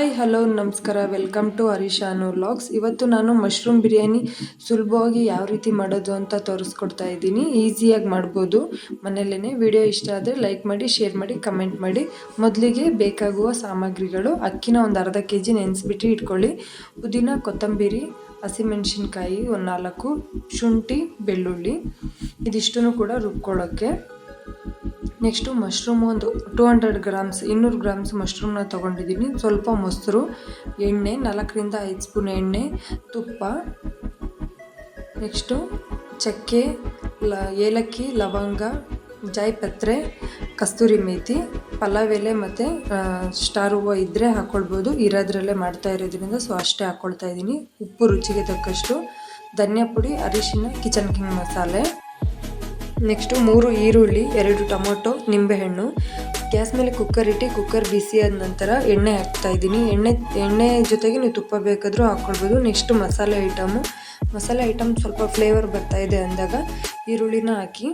Hi hello ನಮಸ್ಕಾರ, welcome to ಹರೀಶಾನು vlogs. ಇವತ್ತು ನಾನು ಮಶ್ರೂಮ್ ಬಿರಿಯಾನಿ ಸುಲಭವಾಗಿ ಯಾವ ರೀತಿ ಮಾಡೋದು ಅಂತ ತೋರಿಸ್ಕೊಡ್ತಾ ಇದ್ದೀನಿ. ಈಸಿಯಾಗಿ ಮಾಡ್ಬೋದು ಮನೆಯಲ್ಲೇ. ವಿಡಿಯೋ ಇಷ್ಟ ಆದರೆ ಲೈಕ್ ಮಾಡಿ, ಶೇರ್ ಮಾಡಿ, ಕಮೆಂಟ್ ಮಾಡಿ. ಮೊದಲಿಗೆ ಬೇಕಾಗುವ ಸಾಮಗ್ರಿಗಳು: ಅಕ್ಕಿನ ಒಂದು ಅರ್ಧ kg ನೆನೆಸ್ಬಿಟ್ಟು ಇಟ್ಕೊಳ್ಳಿ, ಪುದೀನ, ಕೊತ್ತಂಬರಿ, ಹಸಿಮೆಣಸಿನ್ಕಾಯಿ ಒಂದು 4, ಶುಂಠಿ, ಬೆಳ್ಳುಳ್ಳಿ, ಇದಿಷ್ಟನ್ನು ಕೂಡ ರುಬ್ಕೊಳ್ಳೋಕ್ಕೆ. ನೆಕ್ಸ್ಟು ಮಶ್ರೂಮ್ ಒಂದು 200 ಗ್ರಾಮ್ಸ್ 200 ಗ್ರಾಮ್ಸ್ ಮಶ್ರೂಮ್ನ ತೊಗೊಂಡಿದ್ದೀನಿ. ಸ್ವಲ್ಪ ಮೊಸರು, ಎಣ್ಣೆ 4ರಿಂದ 5 ಸ್ಪೂನ್ ಎಣ್ಣೆ, ತುಪ್ಪ, ನೆಕ್ಸ್ಟು ಚಕ್ಕೆ, ಏಲಕ್ಕಿ, ಲವಂಗ, ಜಾಯಿಪತ್ರೆ, ಕಸ್ತೂರಿ ಮೇಥಿ, ಪಲಾವ್ ಎಲೆ ಮತ್ತು ಸ್ಟಾರ್ ಹೂವು ಇದ್ದರೆ ಹಾಕ್ಕೊಳ್ಬೋದು. ಇರೋದ್ರಲ್ಲೇ ಮಾಡ್ತಾ ಇರೋದ್ರಿಂದ ಅಷ್ಟೇ ಹಾಕ್ಕೊಳ್ತಾ ಇದ್ದೀನಿ. ಉಪ್ಪು ರುಚಿಗೆ ತಕ್ಕಷ್ಟು, ಧನಿಯಾ ಪುಡಿ, ಅರಿಶಿನ, ಕಿಚನ್ ಕಿಂಗ್ ಮಸಾಲೆ. ನೆಕ್ಸ್ಟು 3 ಈರುಳ್ಳಿ, 2 ಟೊಮೊಟೊ, ನಿಂಬೆಹಣ್ಣು. ಗ್ಯಾಸ್ ಮೇಲೆ ಕುಕ್ಕರ್ ಇಟ್ಟು ಕುಕ್ಕರ್ ಬಿಸಿ ಆದ ನಂತರ ಎಣ್ಣೆ ಹಾಕ್ತಾಯಿದ್ದೀನಿ. ಎಣ್ಣೆ ಜೊತೆಗೆ ನೀವು ತುಪ್ಪ ಬೇಕಾದರೂ ಹಾಕ್ಕೊಳ್ಬೋದು. ನೆಕ್ಸ್ಟು ಮಸಾಲೆ ಐಟಮ್ ಸ್ವಲ್ಪ ಫ್ಲೇವರ್ ಬರ್ತಾಯಿದೆ ಅಂದಾಗ ಈರುಳ್ಳಿನ ಹಾಕಿ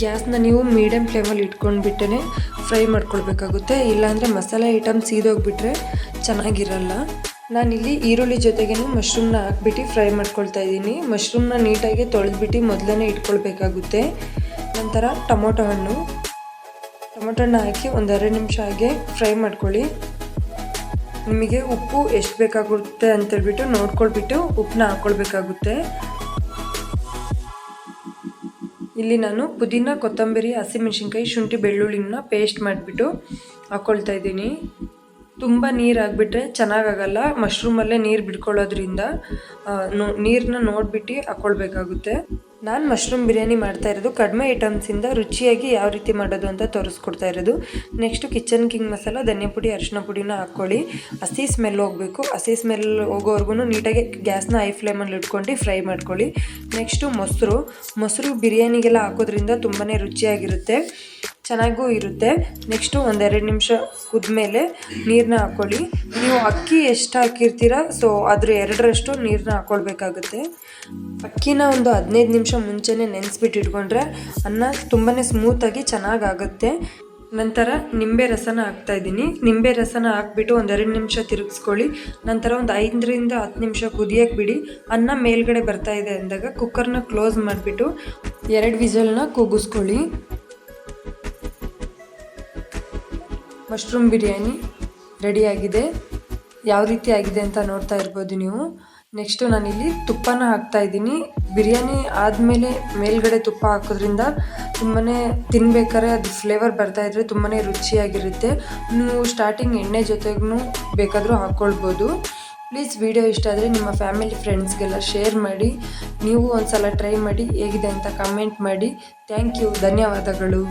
ಗ್ಯಾಸ್ನ ನೀವು ಮೀಡಿಯಮ್ ಫ್ಲೇಮಲ್ಲಿ ಇಟ್ಕೊಂಡ್ಬಿಟ್ಟೇ ಫ್ರೈ ಮಾಡ್ಕೊಳ್ಬೇಕಾಗುತ್ತೆ. ಇಲ್ಲಾಂದರೆ ಮಸಾಲೆ ಐಟಮ್ ಸೀದೋಗಿಬಿಟ್ರೆ ಚೆನ್ನಾಗಿರಲ್ಲ. ನಾನಿಲ್ಲಿ ಈರುಳ್ಳಿ ಜೊತೆಗೇ ಮಶ್ರೂಮ್ನ ಹಾಕ್ಬಿಟ್ಟು ಫ್ರೈ ಮಾಡ್ಕೊಳ್ತಾ ಇದ್ದೀನಿ. ಮಶ್ರೂಮ್ನ ನೀಟಾಗಿ ತೊಳೆದ್ಬಿಟ್ಟು ಮೊದಲೇ ಇಟ್ಕೊಳ್ಬೇಕಾಗುತ್ತೆ. ನಂತರ ಟೊಮೊಟೊ ಹಣ್ಣು ಹಾಕಿ ಒಂದು 2 ನಿಮಿಷ ಹಾಗೆ ಫ್ರೈ ಮಾಡ್ಕೊಳ್ಳಿ. ನಿಮಗೆ ಉಪ್ಪು ಎಷ್ಟು ಬೇಕಾಗುತ್ತೆ ಅಂತೇಳ್ಬಿಟ್ಟು ನೋಡ್ಕೊಳ್ಬಿಟ್ಟು ಉಪ್ಪನ್ನ ಹಾಕ್ಕೊಳ್ಬೇಕಾಗುತ್ತೆ. ಇಲ್ಲಿ ನಾನು ಪುದೀನ, ಕೊತ್ತಂಬರಿ, ಹಸಿಮೆಣಸಿನ್ಕಾಯಿ, ಶುಂಠಿ, ಬೆಳ್ಳುಳ್ಳಿನ ಪೇಸ್ಟ್ ಮಾಡಿಬಿಟ್ಟು ಹಾಕ್ಕೊಳ್ತಾ ಇದ್ದೀನಿ. ತುಂಬ ನೀರು ಆಗಿಬಿಟ್ರೆ ಚೆನ್ನಾಗಾಗಲ್ಲ. ಮಶ್ರೂಮಲ್ಲೇ ನೀರು ಬಿಡ್ಕೊಳ್ಳೋದ್ರಿಂದ ನೀರನ್ನ ನೋಡಿಬಿಟ್ಟು ಹಾಕ್ಕೊಳ್ಬೇಕಾಗುತ್ತೆ. ನಾನು ಮಶ್ರೂಮ್ ಬಿರಿಯಾನಿ ಮಾಡ್ತಾ ಇರೋದು ಕಡಿಮೆ ಐಟಮ್ಸಿಂದ ರುಚಿಯಾಗಿ ಯಾವ ರೀತಿ ಮಾಡೋದು ಅಂತ ತೋರಿಸ್ಕೊಡ್ತಾ ಇರೋದು. ನೆಕ್ಸ್ಟು ಕಿಚನ್ ಕಿಂಗ್ ಮಸಾಲ, ಧನಿಯಾ ಪುಡಿ, ಅರಿಶಿನ ಪುಡಿನ ಹಾಕ್ಕೊಳ್ಳಿ. ಹಸಿ ಸ್ಮೆಲ್ ಹೋಗಬೇಕು. ಹಸಿ ಸ್ಮೆಲ್ ಹೋಗೋವರೆಗೂ ನೀಟಾಗಿ ಗ್ಯಾಸ್ನ ಹೈ ಫ್ಲೇಮಲ್ಲಿ ಇಟ್ಕೊಂಡು ಫ್ರೈ ಮಾಡ್ಕೊಳ್ಳಿ. ನೆಕ್ಸ್ಟು ಮೊಸರು ಬಿರಿಯಾನಿಗೆಲ್ಲ ಹಾಕೋದ್ರಿಂದ ತುಂಬಾ ರುಚಿಯಾಗಿರುತ್ತೆ, ಚೆನ್ನಾಗೂ ಇರುತ್ತೆ. ನೆಕ್ಸ್ಟು 1-2 ನಿಮಿಷ ಕುದ್ಮೇಲೆ ನೀರನ್ನ ಹಾಕ್ಕೊಳ್ಳಿ. ನೀವು ಅಕ್ಕಿ ಎಷ್ಟು ಹಾಕಿರ್ತೀರ ಅದ್ರ 2ರಷ್ಟು ನೀರನ್ನ ಹಾಕ್ಕೊಳ್ಬೇಕಾಗುತ್ತೆ. ಅಕ್ಕಿನ ಒಂದು 15 ನಿಮಿಷ ಮುಂಚೆನೇ ನೆನೆಸ್ಬಿಟ್ಟು ಇಟ್ಕೊಂಡ್ರೆ ಅನ್ನ ತುಂಬಾ ಸ್ಮೂತಾಗಿ ಚೆನ್ನಾಗಾಗುತ್ತೆ. ನಂತರ ನಿಂಬೆ ರಸನ ಹಾಕ್ತಾಯಿದ್ದೀನಿ. ನಿಂಬೆ ರಸನ ಹಾಕ್ಬಿಟ್ಟು 1-2 ನಿಮಿಷ ತಿರುಗಿಸ್ಕೊಳ್ಳಿ. ನಂತರ ಒಂದು 5ರಿಂದ 10 ನಿಮಿಷ ಕುದಿಯೋಕ್ಕೆ ಬಿಡಿ. ಅನ್ನ ಮೇಲ್ಗಡೆ ಬರ್ತಾಯಿದೆ ಅಂದಾಗ ಕುಕ್ಕರ್ನ ಕ್ಲೋಸ್ ಮಾಡಿಬಿಟ್ಟು 2 ವಿಸಲ್ನ ಕೂಗಿಸ್ಕೊಳ್ಳಿ. ಮಶ್ರೂಮ್ ಬಿರಿಯಾನಿ ರೆಡಿಯಾಗಿದೆ. ಯಾವ ರೀತಿ ಆಗಿದೆ ಅಂತ ನೋಡ್ತಾ ಇರ್ಬೋದು ನೀವು. ನೆಕ್ಸ್ಟು ನಾನಿಲ್ಲಿ ತುಪ್ಪನ ಹಾಕ್ತಾಯಿದ್ದೀನಿ. ಬಿರಿಯಾನಿ ಆದಮೇಲೆ ಮೇಲ್ಗಡೆ ತುಪ್ಪ ಹಾಕೋದ್ರಿಂದ ತುಂಬಾ ತಿನ್ಬೇಕಾದ್ರೆ ಅದು ಫ್ಲೇವರ್ ಬರ್ತಾಯಿದ್ರೆ ತುಂಬಾ ರುಚಿಯಾಗಿರುತ್ತೆ. ನೀವು ಸ್ಟಾರ್ಟಿಂಗ್ ಎಣ್ಣೆ ಜೊತೆಗೂ ಬೇಕಾದರೂ ಹಾಕ್ಕೊಳ್ಬೋದು. ಪ್ಲೀಸ್ ವಿಡಿಯೋ ಇಷ್ಟ ಆದರೆ ನಿಮ್ಮ ಫ್ಯಾಮಿಲಿ ಫ್ರೆಂಡ್ಸ್ಗೆಲ್ಲ ಶೇರ್ ಮಾಡಿ. ನೀವು ಒಂದು ಸಲ ಟ್ರೈ ಮಾಡಿ, ಹೇಗಿದೆ ಅಂತ ಕಮೆಂಟ್ ಮಾಡಿ. ಥ್ಯಾಂಕ್ ಯು, ಧನ್ಯವಾದಗಳು.